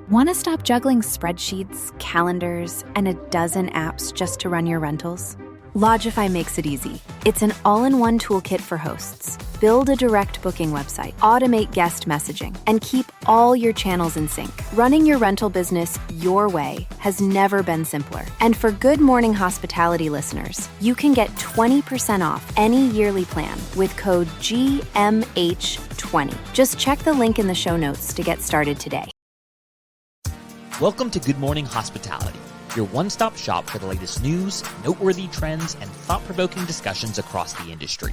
Want to stop juggling spreadsheets, calendars, and a dozen apps just to run your rentals? Lodgify makes it easy. It's an all-in-one toolkit for hosts. Build a direct booking website, automate guest messaging, and keep all your channels in sync. Running your rental business your way has never been simpler. And for Good Morning Hospitality listeners, you can get 20% off any yearly plan with code GMH20. Just check the link in the show notes to get started today. Welcome to Good Morning Hospitality, your one-stop shop for the latest news, noteworthy trends, and thought-provoking discussions across the industry.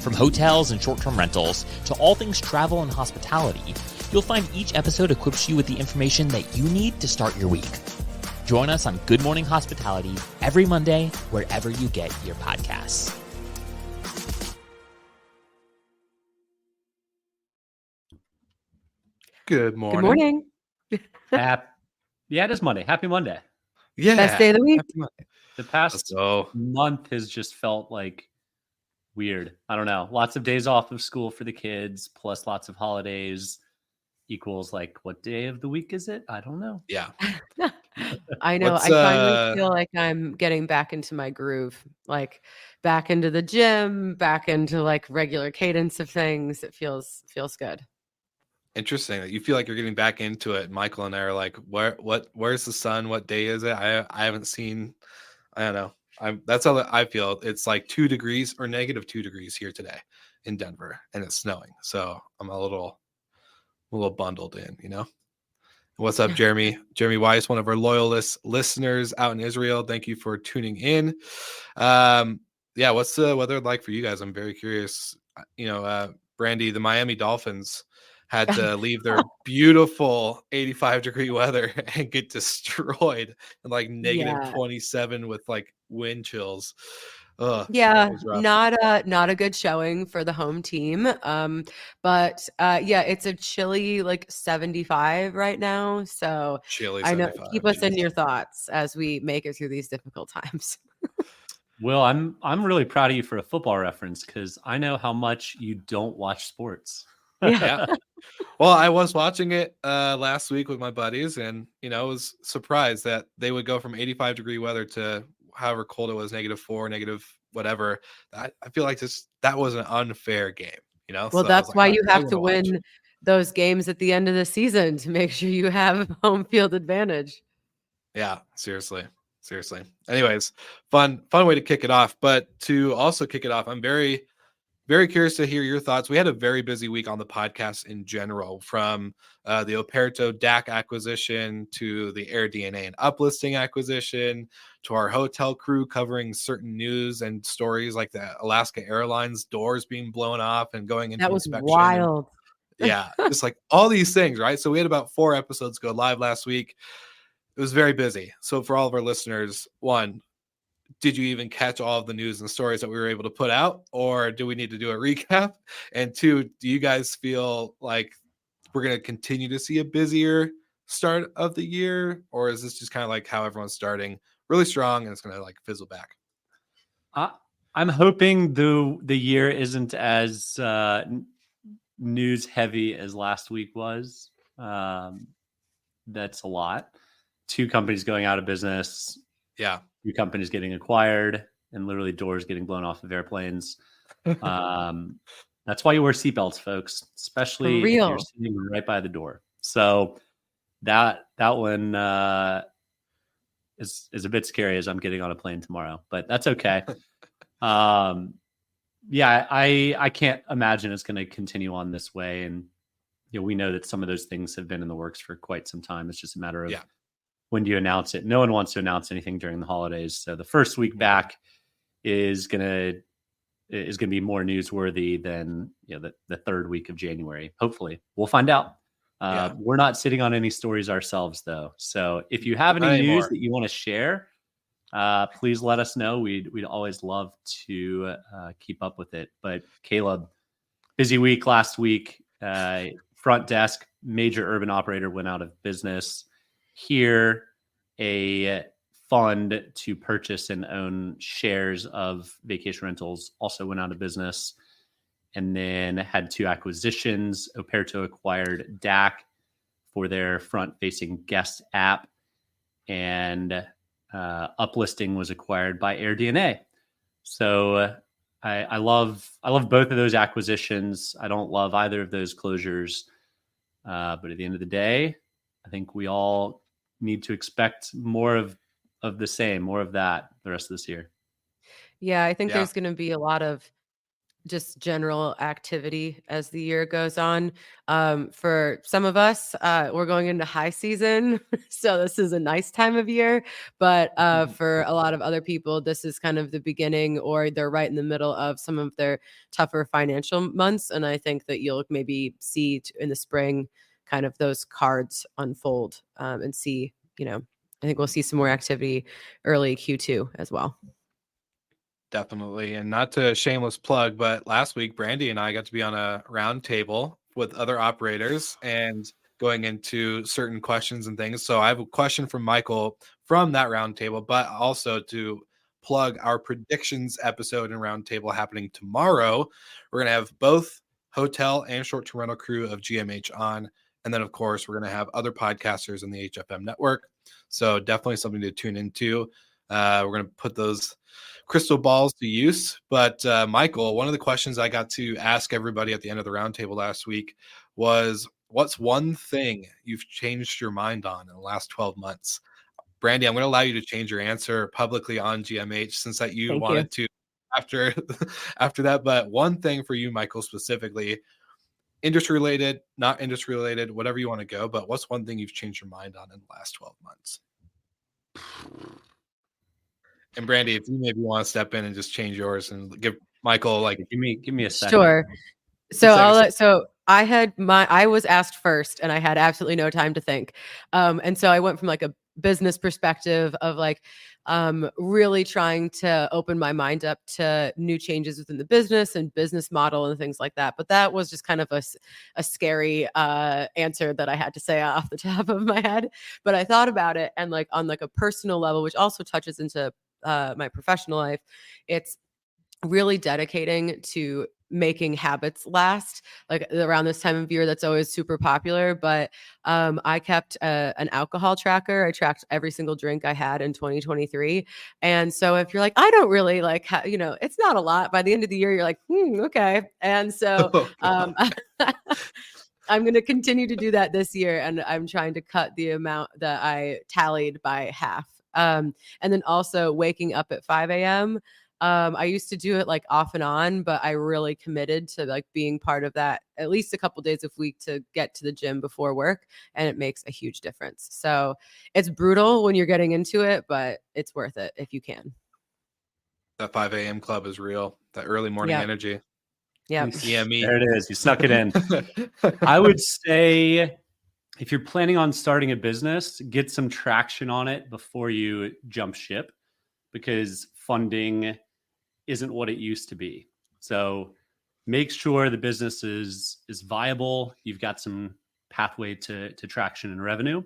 From hotels and short-term rentals to all things travel and hospitality, you'll find each episode equips you with the information that you need to start your week. Join us on Good Morning Hospitality every Monday, wherever you get your podcasts. Good morning. Good morning. Yeah, it is Monday. Happy Monday. Yeah. Best day of the week. The past month has just felt like weird. I don't know. Lots of days off of school for the kids, plus lots of holidays equals like, what day of the week is it? I don't know. Yeah. I know. I finally feel like I'm getting back into my groove, like back into the gym, back into like regular cadence of things. It feels good. Interesting that you feel like you're getting back into it. Michael and I are like, where's the sun? What day is it? I haven't seen. I don't know. That's how I feel. It's like 2 degrees or -2 degrees here today in Denver, and it's snowing. So I'm a little bundled in, you know. What's up, Jeremy? Jeremy Weiss, one of our loyalist listeners out in Israel. Thank you for tuning in. Yeah, what's the weather like for you guys? I'm very curious. Brandy, the Miami Dolphins had to leave their beautiful 85-degree weather and get destroyed in like -27 with like wind chills. Yeah, not a good showing for the home team. But it's a chilly like 75 right now. So chilly I know, 75. keep us in your thoughts as we make it through these difficult times. Will, I'm really proud of you for a football reference because I know how much you don't watch sports. Yeah. Well, I was watching it last week with my buddies, and I was surprised that they would go from 85-degree weather to however cold it was, -4, negative whatever. I feel like that was an unfair game, Well, So that's why you have to watch. win those games at the end of the season to make sure you have home field advantage. Yeah, seriously. Anyways, fun way to kick it off. But to also kick it off, I'm very, very curious to hear your thoughts. We had a very busy week on the podcast in general, from the Operto DAC acquisition to the AirDNA and uplisting acquisition to our hotel crew covering certain news and stories like the Alaska Airlines doors being blown off and going into That was inspection. wild. Yeah, just like all these things, right? So we had about 4 episodes go live last week. It was very busy. So for all of our listeners, one, did you even catch all of the news and stories that we were able to put out, or do we need to do a recap? And 2, do you guys feel like we're going to continue to see a busier start of the year, or is this just kind of like how everyone's starting really strong and it's going to like fizzle back? I'm hoping the year isn't as news heavy as last week was. That's a lot. 2 companies going out of business. Yeah. 2 companies getting acquired, and literally doors getting blown off of airplanes. That's why you wear seatbelts, folks, especially if you're sitting right by the door. So that one is a bit scary as I'm getting on a plane tomorrow, but that's okay. I can't imagine it's going to continue on this way. And we know that some of those things have been in the works for quite some time. It's just a matter of when do you announce it? No one wants to announce anything during the holidays. So the first week back is gonna be more newsworthy than the third week of January. Hopefully, we'll find out. We're not sitting on any stories ourselves, though. So if you have any news that you want to share, please let us know. We'd always love to keep up with it. But Caleb, busy week last week. Front desk, major urban operator went out of business. Here, a fund to purchase and own shares of vacation rentals also went out of business. And then had 2 acquisitions. Operto acquired DAC for their front-facing guest app, and Uplisting was acquired by AirDNA. So I love both of those acquisitions. I don't love either of those closures, but at the end of the day, I think we all need to expect more of the same, more of that the rest of this year. Yeah, I think there's going to be a lot of just general activity as the year goes on. For some of us, we're going into high season, so this is a nice time of year. But for a lot of other people, this is kind of the beginning, or they're right in the middle of some of their tougher financial months. And I think that you'll maybe see in the spring kind of those cards unfold and see, I think we'll see some more activity early Q2 as well. Definitely. And not to shameless plug, but last week, Brandy and I got to be on a round table with other operators and going into certain questions and things. So I have a question from Michael from that round table, but also to plug our predictions episode and round table happening tomorrow. We're going to have both hotel and short-term rental crew of GMH on. And then, of course, we're going to have other podcasters in the HFM network. So definitely something to tune into. We're going to put those crystal balls to use. But Michael, one of the questions I got to ask everybody at the end of the roundtable last week was, what's one thing you've changed your mind on in the last 12 months? Brandy, I'm going to allow you to change your answer publicly on GMH since that you wanted to after that. But one thing for you, Michael, specifically, industry related, not industry related, whatever you want to go. But what's one thing you've changed your mind on in the last 12 months? And Brandy, if you maybe want to step in and just change yours and give Michael give me a second. Sure. So I was asked first and I had absolutely no time to think. And so I went from like a business perspective of like really trying to open my mind up to new changes within the business and business model and things like that. But that was just kind of a scary answer that I had to say off the top of my head. But I thought about it, and like on like a personal level, which also touches into my professional life, it's really dedicating to making habits last. Like around this time of year, that's always super popular, but I kept an alcohol tracker. I tracked every single drink I had in 2023. And so if you're like, I don't really like, it's not a lot, by the end of the year, you're like, okay. And so I'm going to continue to do that this year. And I'm trying to cut the amount that I tallied by half. And then also waking up at 5 a.m. I used to do it like off and on, but I really committed to like being part of that at least a couple days a week to get to the gym before work. And it makes a huge difference. So it's brutal when you're getting into it, but it's worth it if you can. That 5 a.m. club is real. That early morning energy. Yeah. There it is. You snuck it in. I would say if you're planning on starting a business, get some traction on it before you jump ship, because funding isn't what it used to be. So make sure the business is viable. You've got some pathway to traction and revenue,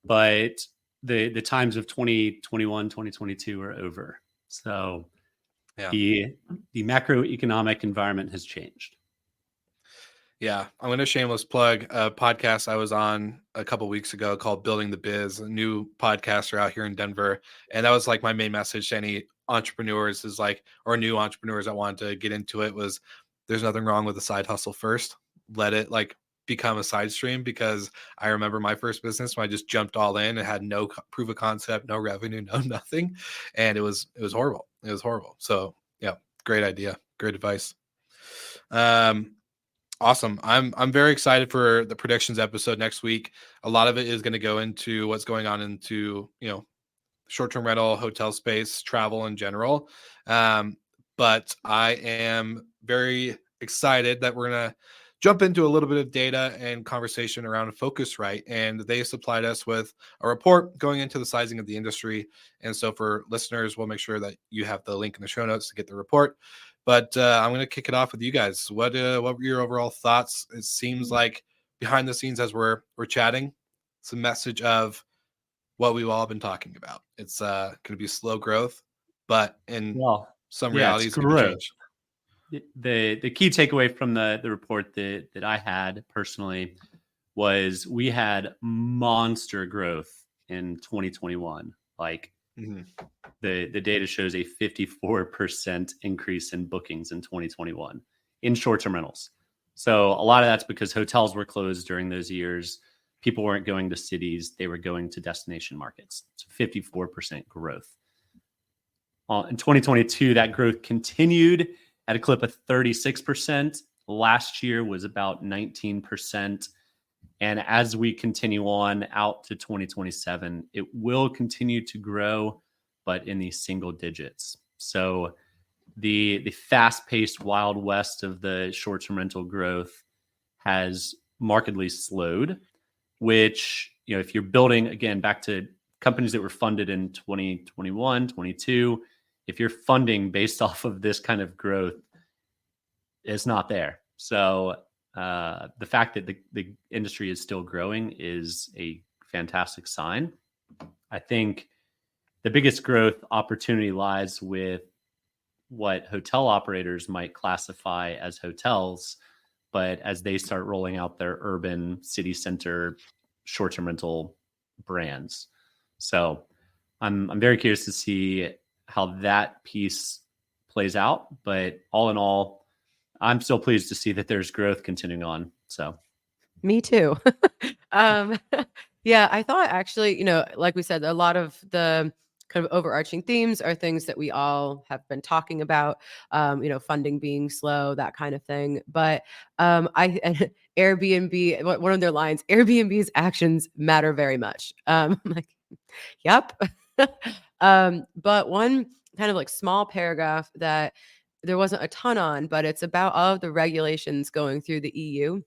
but the times of 2021, 2022 are over. So the macroeconomic environment has changed. Yeah, I'm going to shameless plug a podcast I was on a couple of weeks ago called Building the Biz, a new podcaster out here in Denver. And that was like my main message to any entrepreneurs is like, or new entrepreneurs that want to get into it, was there's nothing wrong with a side hustle first. Let it like become a side stream, because I remember my first business when I just jumped all in and had no proof of concept, no revenue, no nothing. And it was horrible. It was horrible. So yeah, great idea. Great advice. Awesome. I'm very excited for the predictions episode next week. A lot of it is going to go into what's going on into, short-term rental, hotel space, travel in general. But I am very excited that we're going to jump into a little bit of data and conversation around Focusrite. And they supplied us with a report going into the sizing of the industry. And so for listeners, we'll make sure that you have the link in the show notes to get the report. But I'm going to kick it off with you guys. What were your overall thoughts? It seems like behind the scenes as we're chatting, it's a message of what we've all been talking about. It's going to be slow growth, but in some realities, it's going to change. The key takeaway from the report that I had personally was we had monster growth in 2021. Like the data shows a 54% increase in bookings in 2021 in short-term rentals. So a lot of that's because hotels were closed during those years. People weren't going to cities. They were going to destination markets. So 54% growth. In 2022, that growth continued at a clip of 36%. Last year was about 19%. And as we continue on out to 2027, it will continue to grow, but in the single digits. So the fast-paced Wild West of the short-term rental growth has markedly slowed, which, if you're building, again, back to companies that were funded in 2021, 22, if you're funding based off of this kind of growth, it's not there. So the fact that the industry is still growing is a fantastic sign. I think the biggest growth opportunity lies with what hotel operators might classify as hotels, but as they start rolling out their urban city center short-term rental brands. So I'm very curious to see how that piece plays out. But all in all, I'm still pleased to see that there's growth continuing on. So me too. Yeah, I thought actually, like we said, a lot of the kind of overarching themes are things that we all have been talking about, funding being slow, that kind of thing. But Airbnb, one of their lines, Airbnb's actions matter very much. Like, yep. But one kind of like small paragraph that there wasn't a ton on, but it's about all of the regulations going through the EU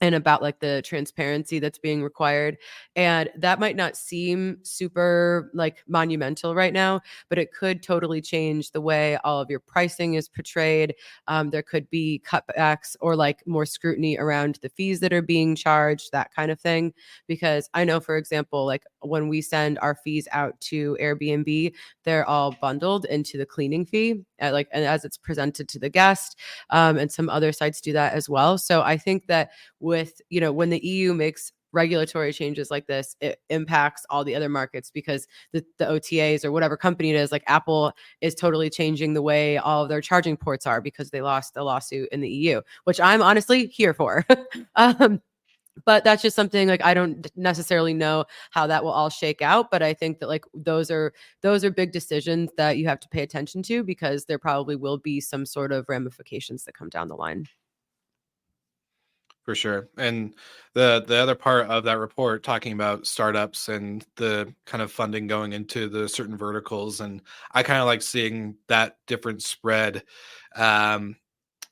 and about like the transparency that's being required. And that might not seem super like monumental right now, but it could totally change the way all of your pricing is portrayed. There could be cutbacks or like more scrutiny around the fees that are being charged, that kind of thing. Because I know, for example, like when we send our fees out to Airbnb, they're all bundled into the cleaning fee, and as it's presented to the guest. And some other sites do that as well. So I think that with, when the EU makes regulatory changes like this, it impacts all the other markets because the OTAs or whatever company it is, like Apple is totally changing the way all of their charging ports are because they lost the lawsuit in the EU, which I'm honestly here for. But that's just something like I don't necessarily know how that will all shake out. But I think that like those are big decisions that you have to pay attention to because there probably will be some sort of ramifications that come down the line. For sure. And the other part of that report talking about startups and the kind of funding going into the certain verticals, and I kind of like seeing that different spread. I'm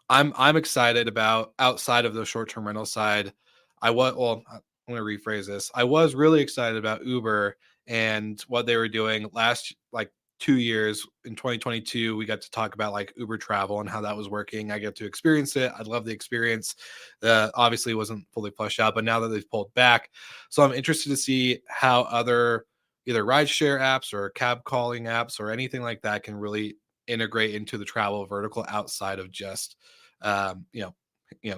excited about outside of the short-term rental side. I'm going to rephrase this. I was really excited about Uber and what they were doing last, like 2 years in 2022. We got to talk about like Uber travel and how that was working. I get to experience it. I love the experience. Obviously it wasn't fully fleshed out, but now that they've pulled back, so I'm interested to see how other either rideshare apps or cab calling apps or anything like that can really integrate into the travel vertical outside of just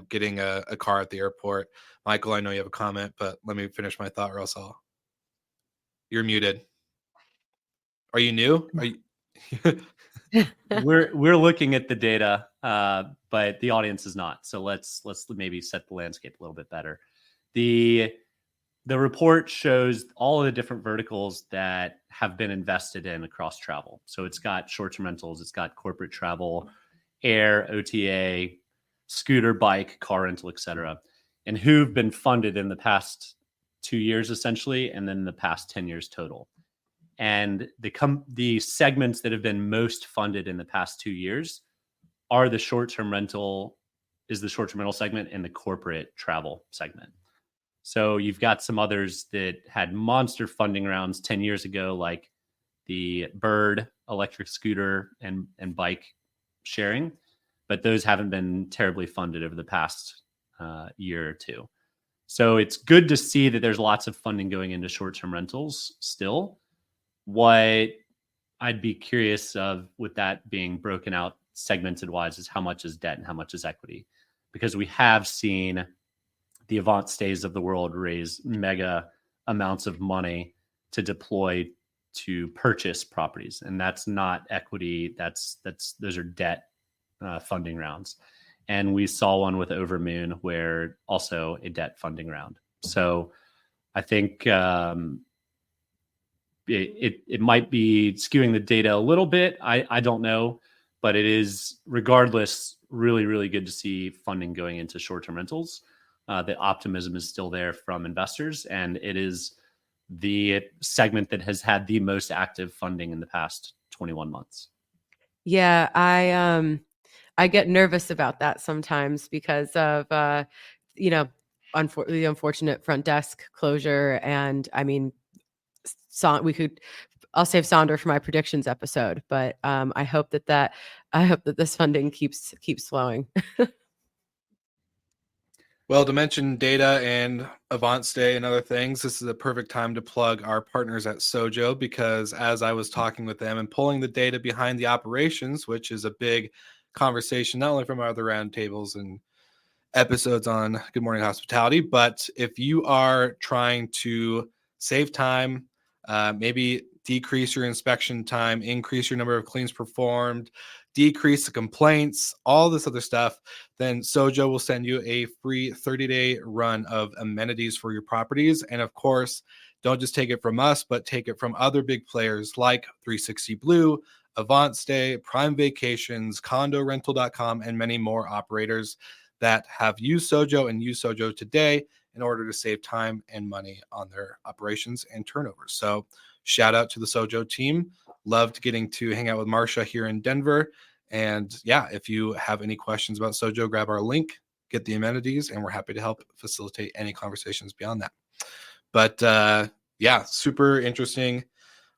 getting a car at the airport. Michael, I know you have a comment, but let me finish my thought or else you're muted. Are you new? Are you we're looking at the data, but the audience is not. So let's maybe set the landscape a little bit better. The report shows all of the different verticals that have been invested in across travel. So it's got short-term rentals, it's got corporate travel, air, OTA, scooter, bike, car rental, etc., and who've been funded in the past 2 years essentially, and then the past 10 years total. And the segments that have been most funded in the past 2 years are the short-term rental segment and the corporate travel segment. So you've got some others that had monster funding rounds 10 years ago, like the Bird electric scooter and bike sharing, but those haven't been terribly funded over the past year or two. So it's good to see that there's lots of funding going into short-term rentals still. What I'd be curious of with that being broken out segmented wise is how much is debt and how much is equity, because we have seen the Avant Stays of the world raise mega amounts of money to deploy to purchase properties, and that's not equity. Those are debt funding rounds. And we saw one with Overmoon where also a debt funding round. So I think it might be skewing the data a little bit. I don't know, but it is regardless really, really good to see funding going into short-term rentals. The optimism is still there from investors, and it is the segment that has had the most active funding in the past 21 months. Yeah, I get nervous about that sometimes because of the unfortunate front desk closure. And I mean, I'll save Sonder for my predictions episode, but I hope that this funding keeps flowing. Well, to mention data and Avant Stay and other things, this is a perfect time to plug our partners at Sojo, because as I was talking with them and pulling the data behind the operations, which is a big conversation, not only from our other roundtables and episodes on Good Morning Hospitality, but if you are trying to save time, maybe decrease your inspection time, increase your number of cleans performed, decrease the complaints, all this other stuff, then Sojo will send you a free 30-day run of amenities for your properties. And of course, don't just take it from us, but take it from other big players like 360 Blue, Avant Stay, Prime Vacations, CondoRental.com, and many more operators that have used Sojo and use Sojo today in order to save time and money on their operations and turnovers. So shout out to the Sojo team. Loved getting to hang out with Marsha here in Denver. And yeah, if you have any questions about Sojo, grab our link, get the amenities, and we're happy to help facilitate any conversations beyond that. But yeah, super interesting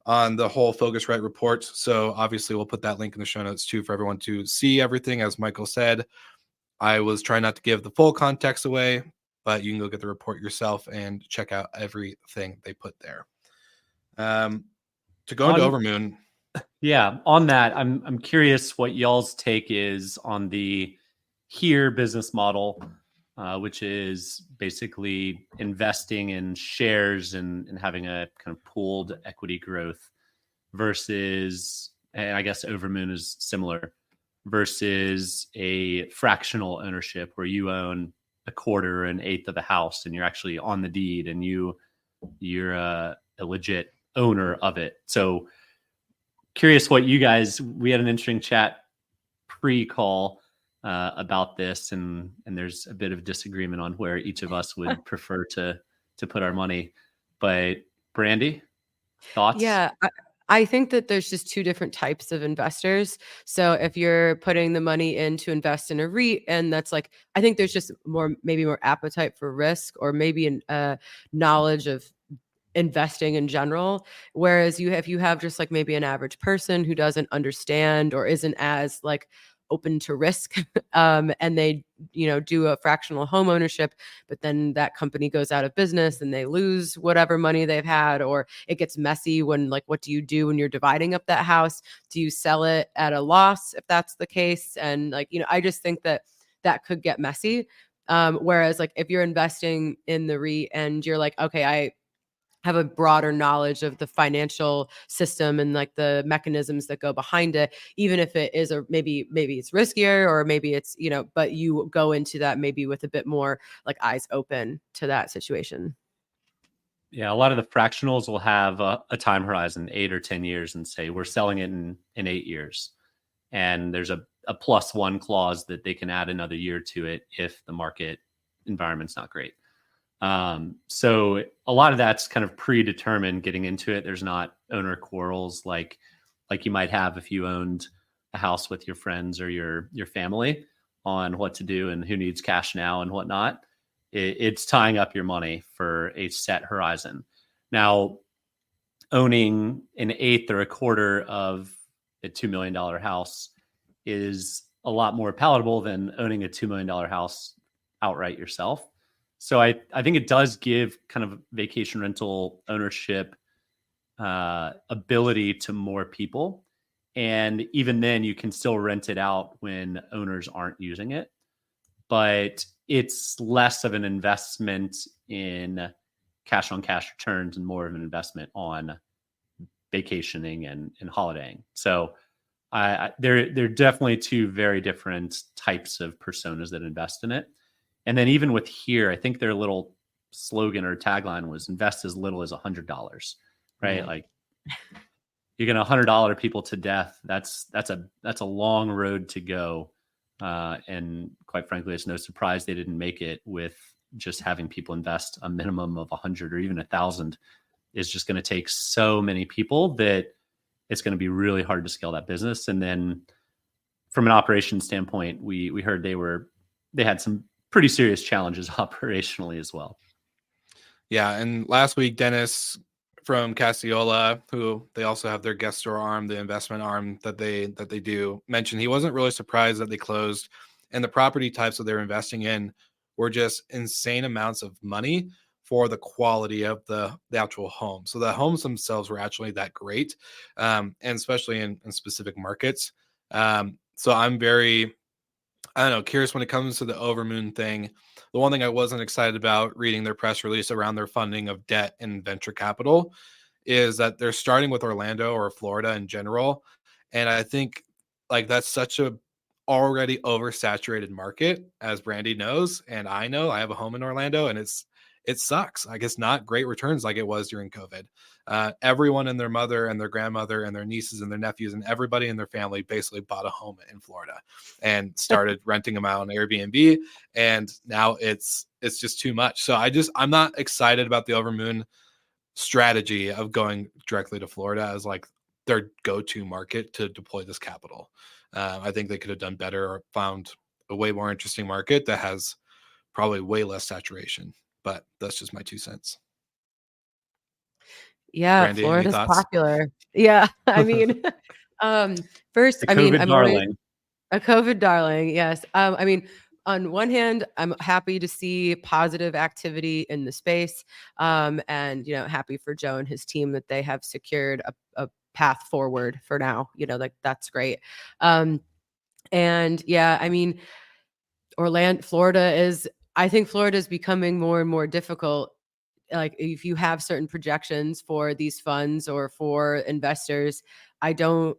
on the whole Focusrite report. So obviously we'll put that link in the show notes too for everyone to see everything. As Michael said, I was trying not to give the full context away, but you can go get the report yourself and check out everything they put there. To go into Overmoon. Yeah, on that, I'm curious what y'all's take is on the Here business model, which is basically investing in shares and having a kind of pooled equity growth versus, and I guess Overmoon is similar, versus a fractional ownership where you own a quarter, an eighth of a house, and you're actually on the deed and you're a legit owner of it. So curious what you guys, we had an interesting chat pre-call about this, and there's a bit of disagreement on where each of us would prefer to put our money. But Brandy, thoughts? Yeah, I think that there's just two different types of investors. So if you're putting the money in to invest in a REIT, and that's like, I think there's just maybe more appetite for risk, or maybe a knowledge of investing in general. Whereas if you have just like maybe an average person who doesn't understand or isn't as like open to risk, and they do a fractional home ownership, but then that company goes out of business and they lose whatever money they've had, or it gets messy when, like, what do you do when you're dividing up that house? Do you sell it at a loss if that's the case? And like, I just think that could get messy. Whereas like if you're investing in the REIT and you're like, okay, I have a broader knowledge of the financial system and like the mechanisms that go behind it, even if it is maybe it's riskier, or maybe it's, but you go into that maybe with a bit more like eyes open to that situation. Yeah, a lot of the fractionals will have a time horizon, 8 or 10 years, and say we're selling it in 8 years. And there's a +1 clause that they can add another year to it if the market environment's not great. So a lot of that's kind of predetermined getting into it. There's not owner quarrels like you might have if you owned a house with your friends or your family on what to do and who needs cash now and whatnot. It's tying up your money for a set horizon. Now, owning an eighth or a quarter of a $2 million house is a lot more palatable than owning a $2 million house outright yourself. So I think it does give kind of vacation rental ownership ability to more people. And even then you can still rent it out when owners aren't using it. But it's less of an investment in cash on cash returns and more of an investment on vacationing and holidaying. So they're definitely two very different types of personas that invest in it. And then even with here, I think their little slogan or tagline was invest as little as $100, right? Mm-hmm. Like you're going to $100 people to death. That's a long road to go. And quite frankly, it's no surprise they didn't make it with just having people invest a minimum of 100 or even 1,000 is just going to take so many people that it's going to be really hard to scale that business. And then from an operations standpoint, we heard they had some pretty serious challenges operationally as well. Yeah. And last week, Dennis from Cassiola, who they also have their guest store arm, the investment arm that they do, mentioned he wasn't really surprised that they closed, and the property types that they're investing in were just insane amounts of money for the quality of the actual home. So the homes themselves were actually that great, and especially in specific markets. So I'm very, I don't know, curious when it comes to the Overmoon thing. The one thing I wasn't excited about reading their press release around their funding of debt and venture capital is that they're starting with Orlando or Florida in general. And I think like that's such a already oversaturated market, as Brandy knows. And I know I have a home in Orlando, and it sucks. Like it's not great returns like it was during COVID. Everyone and their mother and their grandmother and their nieces and their nephews and everybody in their family basically bought a home in Florida and started renting them out on Airbnb. And now it's just too much. So I'm not excited about the Overmoon strategy of going directly to Florida as like their go-to market to deploy this capital. I think they could have done better or found a way more interesting market that has probably way less saturation. But that's just my 2 cents. Yeah, Brandy, any Florida's thoughts? popular. Yeah, I mean, first, The I mean, COVID I'm darling. a COVID darling. Yes. I mean, on one hand, I'm happy to see positive activity in the space, and happy for Joe and his team that they have secured a path forward for now. Like that's great. And yeah, I mean, I think Florida is becoming more and more difficult. Like if you have certain projections for these funds or for investors, I don't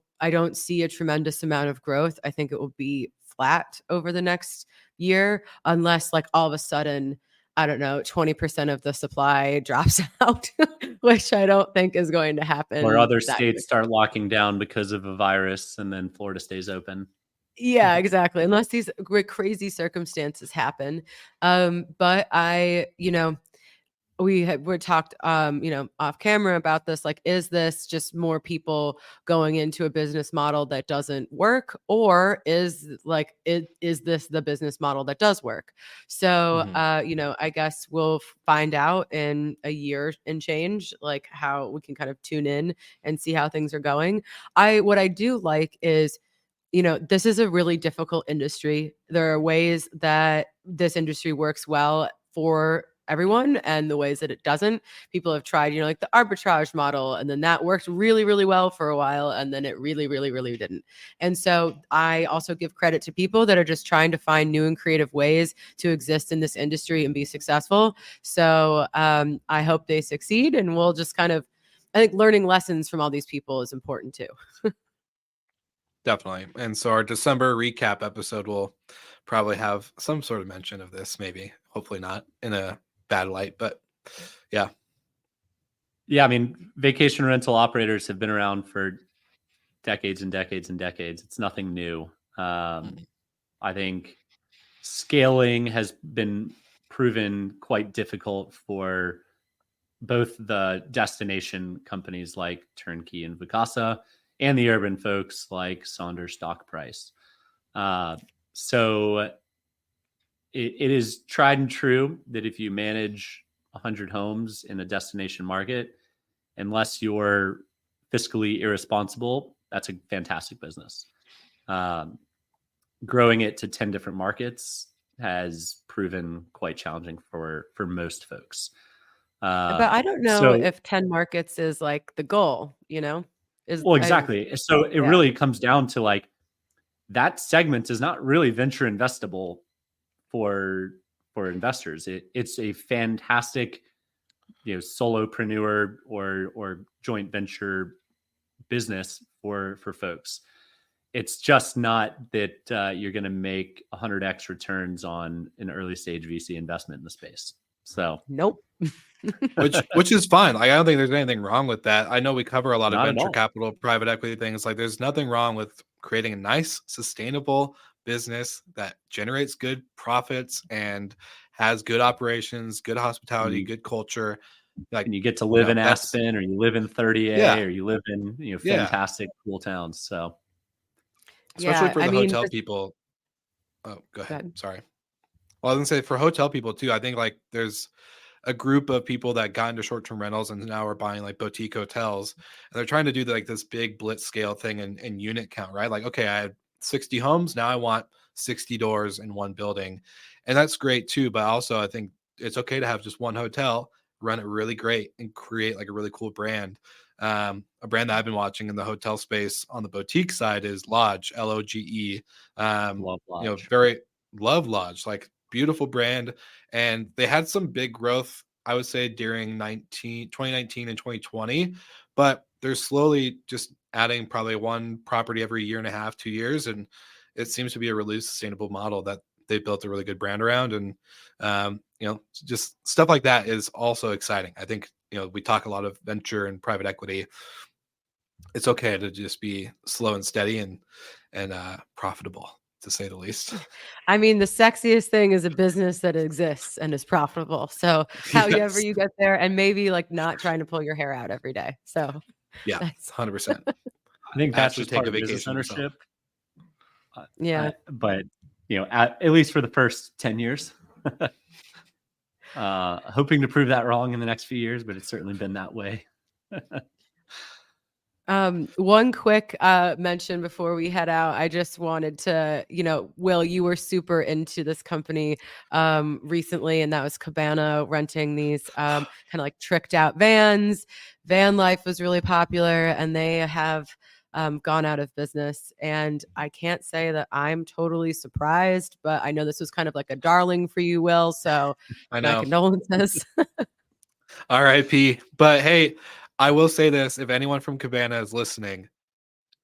see a tremendous amount of growth. I think it will be flat over the next year unless like all of a sudden, I don't know, 20% of the supply drops out, which I don't think is going to happen. Or other states start locking down because of a virus and then Florida stays open. Yeah, exactly. Unless these crazy circumstances happen. But we talked off camera about this, like, is this just more people going into a business model that doesn't work, or is this the business model that does work? So I guess we'll find out in a year and change, like how we can kind of tune in and see how things are going. What I do like is, this is a really difficult industry. There are ways that this industry works well for everyone and the ways that it doesn't. People have tried, like the arbitrage model, and then that worked really, really well for a while, and then it really, really, really didn't. And so I also give credit to people that are just trying to find new and creative ways to exist in this industry and be successful. So I hope they succeed, and we'll just I think learning lessons from all these people is important too. Definitely. And so our December recap episode will probably have some sort of mention of this, maybe, hopefully not in a bad light, but yeah. Yeah, I mean, vacation rental operators have been around for decades and decades and decades. It's nothing new. I think scaling has been proven quite difficult for both the destination companies like Turnkey and Vacasa and the urban folks like Saunders Stock Price. So it is tried and true that if you manage 100 homes in a destination market, unless you're fiscally irresponsible, that's a fantastic business. Growing it to 10 different markets has proven quite challenging for most folks. But I don't know if 10 markets is like the goal, Exactly. So it really comes down to like that segment is not really venture investable for for investors. It's a fantastic, solopreneur or joint venture business for folks. It's just not that you're going to make 100x returns on an early stage VC investment in the space. So nope. which is fine. Like, I don't think there's anything wrong with that. I know we cover a lot of Not at venture all. capital, private equity things. Like, there's nothing wrong with creating a nice, sustainable business that generates good profits and has good operations, good hospitality, good culture. Like, and you get to live in Aspen, or you live in 30A, or you live in fantastic cool towns. So especially for the hotel people. Oh, go ahead. Sorry. Well, I was gonna say, for hotel people too, I think like there's a group of people that got into short-term rentals and now are buying like boutique hotels, and they're trying to do like this big blitz scale thing in unit count, right? Like, okay, I had 60 homes, now I want 60 doors in one building. And that's great too. But also I think it's okay to have just one hotel, run it really great, and create like a really cool brand. A brand that I've been watching in the hotel space on the boutique side is Lodge, Loge. Love Lodge. Love Lodge, like beautiful brand. And they had some big growth, I would say, during 2019 and 2020, but they're slowly just adding probably one property every year and a half, 2 years. And it seems to be a really sustainable model that they built a really good brand around. And, just stuff like that is also exciting. I think, we talk a lot of venture and private equity. It's okay to just be slow and steady and profitable, to say the least. I mean, the sexiest thing is a business that exists and is profitable. So however you get there, and maybe like not trying to pull your hair out every day. So yeah, 100%. I think that's just take part a of business vacation ownership. Yeah. But at least for the first 10 years, hoping to prove that wrong in the next few years, but it's certainly been that way. One quick mention before we head out. I just wanted to, Will, you were super into this company recently, and that was Cabana renting these kind of like tricked out vans. Van life was really popular, and they have gone out of business. And I can't say that I'm totally surprised, but I know this was kind of like a darling for you, Will. So my condolences. RIP. But hey, I will say this: if anyone from Cabana is listening,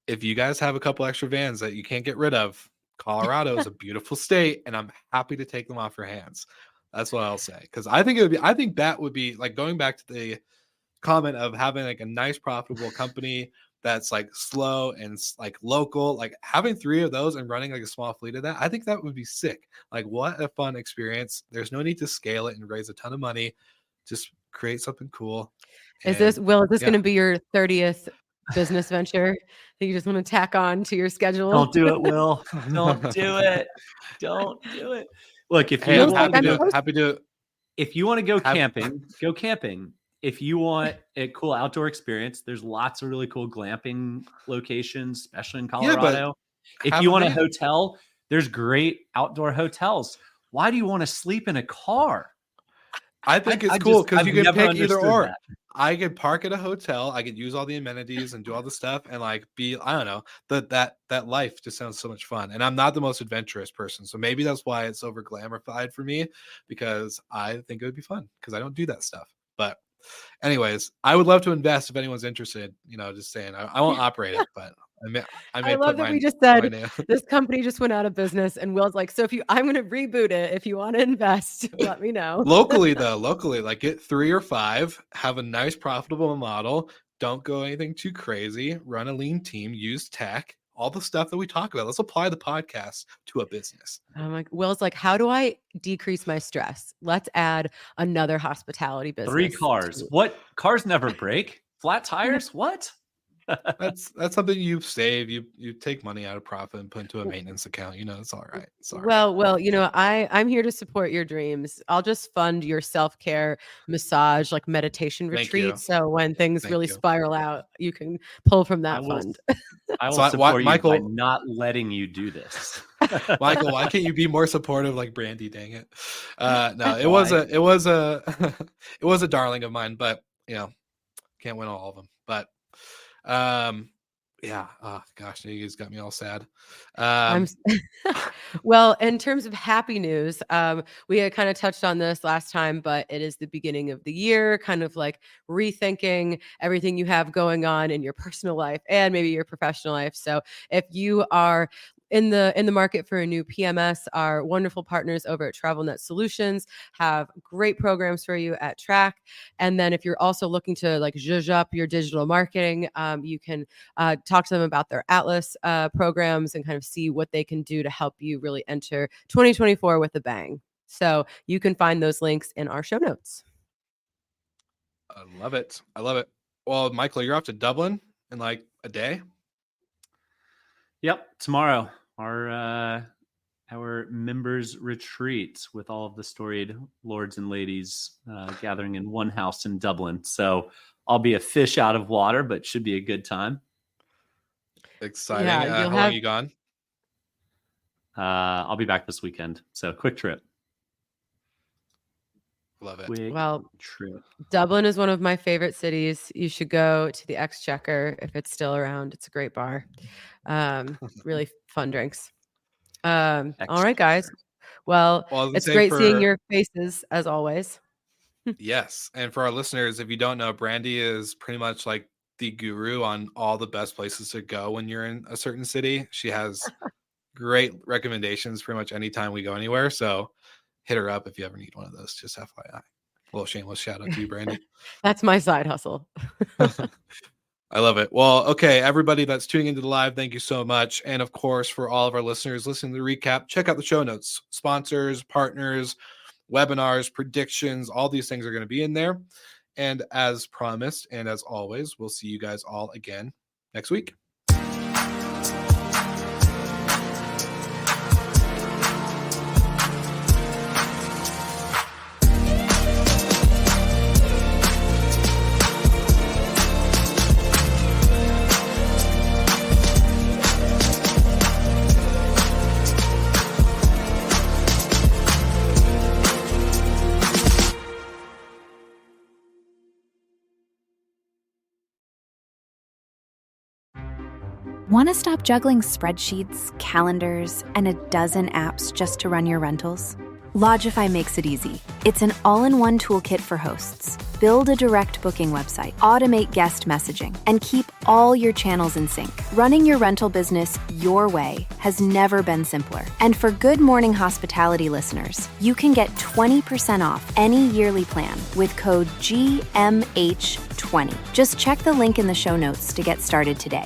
if you guys have a couple extra vans that you can't get rid of, Colorado is a beautiful state, and I'm happy to take them off your hands. That's what I'll say. Because I think that would be like, going back to the comment of having like a nice, profitable company that's like slow and like local, like having 3 of those and running like a small fleet of that. I think that would be sick. Like, what a fun experience. There's no need to scale it and raise a ton of money. Just create something cool. Is this going to be your 30th business venture that you just want to tack on to your schedule? Don't do it, Will. Don't do it. Don't do it. Look, if you want to go camping, go camping. If you want a cool outdoor experience, there's lots of really cool glamping locations, especially in Colorado. If you want a hotel, there's great outdoor hotels. Why do you want to sleep in a car? I think it's cool because you can pick either or. That. I could park at a hotel, I could use all the amenities and do all the stuff, and like be, I don't know, that life just sounds so much fun. And I'm not the most adventurous person, so maybe that's why it's over glamorified for me, because I think it would be fun because I don't do that stuff. But anyways, I would love to invest if anyone's interested. Just saying, I won't operate it, but I love that we just said this company just went out of business, and Will's like, so I'm going to reboot it. If you want to invest, let me know. Locally, like get 3 or 5, have a nice profitable model. Don't go anything too crazy. Run a lean team. Use tech. All the stuff that we talk about. Let's apply the podcast to a business. Will's like, how do I decrease my stress? Let's add another hospitality business. 3 cars. What? Cars never break. Flat tires? What? That's something you save. You take money out of profit and put into a maintenance account. It's all right. Well, I'm here to support your dreams. I'll just fund your self-care massage, like meditation retreat. So when things spiral out, you can pull from that fund. I will support you by not letting you do this. Michael, why can't you be more supportive like Brandy? Dang it. No, it was a darling of mine, but can't win all of them. But Yeah. Oh gosh, you guys got me all sad. I'm well, in terms of happy news, we had kind of touched on this last time, but it is the beginning of the year, kind of like rethinking everything you have going on in your personal life and maybe your professional life. So if you are in the market for a new PMS, our wonderful partners over at TravelNet Solutions have great programs for you at Track. And then if you're also looking to like zhuzh up your digital marketing, you can talk to them about their Atlas programs and kind of see what they can do to help you really enter 2024 with a bang. So you can find those links in our show notes. I love it. I love it. Well, Michael, you're off to Dublin in like a day. Yep, tomorrow our members retreat with all of the storied lords and ladies gathering in one house in Dublin. So I'll be a fish out of water, but should be a good time. Exciting. How long are you gone? I'll be back this weekend. So quick trip. Love it. Trip. Dublin is one of my favorite cities. You should go to the Exchequer if it's still around. It's a great bar. Really fun drinks. All right, guys. Well it's great seeing your faces as always. Yes. And for our listeners, if you don't know, Brandy is pretty much like the guru on all the best places to go when you're in a certain city. She has great recommendations pretty much anytime we go anywhere. So hit her up if you ever need one of those. Just FYI. A little shameless shout out to you, Brandy. That's my side hustle. I love it. Well, okay, everybody that's tuning into the live, thank you so much. And of course, for all of our listeners listening to the recap, check out the show notes. Sponsors, partners, webinars, predictions, all these things are going to be in there. And as promised, and as always, we'll see you guys all again next week. Want to stop juggling spreadsheets, calendars, and a dozen apps just to run your rentals? Logify makes it easy. It's an all-in-one toolkit for hosts. Build a direct booking website, automate guest messaging, and keep all your channels in sync. Running your rental business your way has never been simpler. And for Good Morning Hospitality listeners, you can get 20% off any yearly plan with code GMH20. Just check the link in the show notes to get started today.